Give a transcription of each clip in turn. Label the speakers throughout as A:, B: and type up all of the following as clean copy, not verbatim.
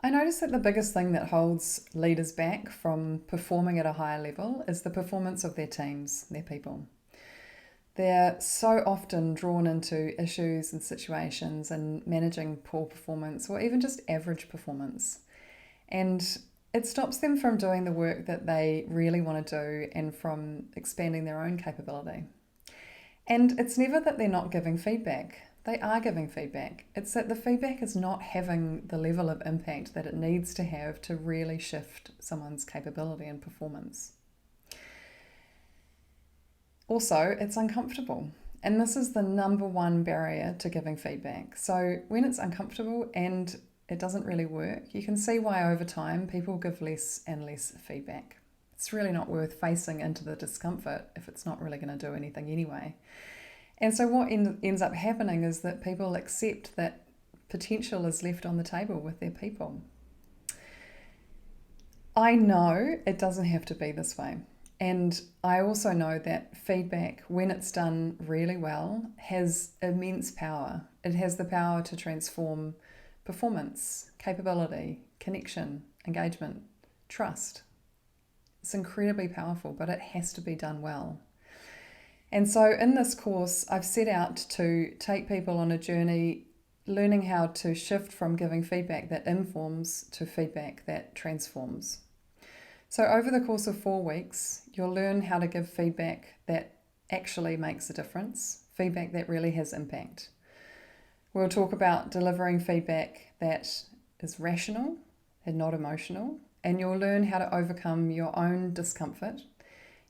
A: I notice that the biggest thing that holds leaders back from performing at a higher level is the performance of their teams, their people. They're so often drawn into issues and situations and managing poor performance or even just average performance. And it stops them from doing the work that they really want to do and from expanding their own capability. And it's never that they're not giving feedback. They are giving feedback. It's that the feedback is not having the level of impact that it needs to have to really shift someone's capability and performance. Also, it's uncomfortable. And this is the number one barrier to giving feedback. So when it's uncomfortable and it doesn't really work, you can see why over time people give less and less feedback. It's really not worth facing into the discomfort if it's not really going to do anything anyway. And so what ends up happening is that people accept that potential is left on the table with their people. I know it doesn't have to be this way. And I also know that feedback, when it's done really well, has immense power. It has the power to transform performance, capability, connection, engagement, trust. It's incredibly powerful, but it has to be done well. And so in this course, I've set out to take people on a journey learning how to shift from giving feedback that informs to feedback that transforms. So over the course of 4 weeks, you'll learn how to give feedback that actually makes a difference, feedback that really has impact. We'll talk about delivering feedback that is rational and not emotional, and you'll learn how to overcome your own discomfort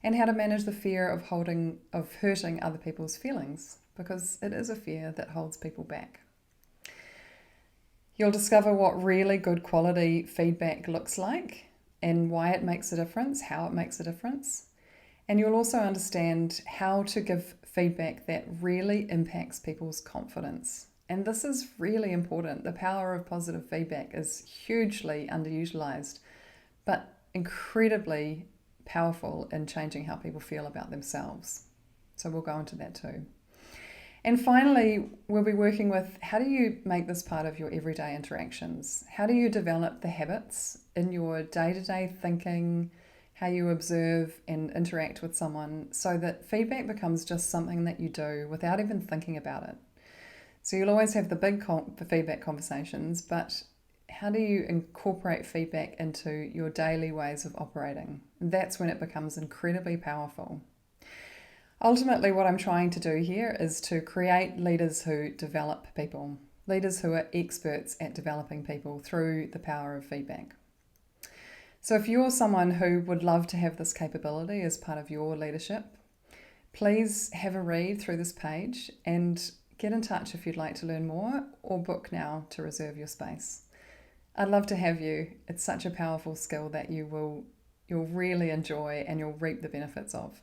A: and how to manage the fear of hurting other people's feelings, because it is a fear that holds people back. You'll discover what really good quality feedback looks like and why it makes a difference, how it makes a difference. And you'll also understand how to give feedback that really impacts people's confidence. And this is really important. The power of positive feedback is hugely underutilized, but incredibly powerful in changing how people feel about themselves. So we'll go into that too. And finally, we'll be working with how do you make this part of your everyday interactions? How do you develop the habits in your day-to-day thinking, how you observe and interact with someone so that feedback becomes just something that you do without even thinking about it? So you'll always have the feedback conversations, but how do you incorporate feedback into your daily ways of operating? That's when it becomes incredibly powerful. Ultimately, what I'm trying to do here is to create leaders who develop people, leaders who are experts at developing people through the power of feedback. So if you're someone who would love to have this capability as part of your leadership, please have a read through this page and get in touch if you'd like to learn more, or book now to reserve your space. I'd love to have you. It's such a powerful skill that you'll really enjoy and you'll reap the benefits of.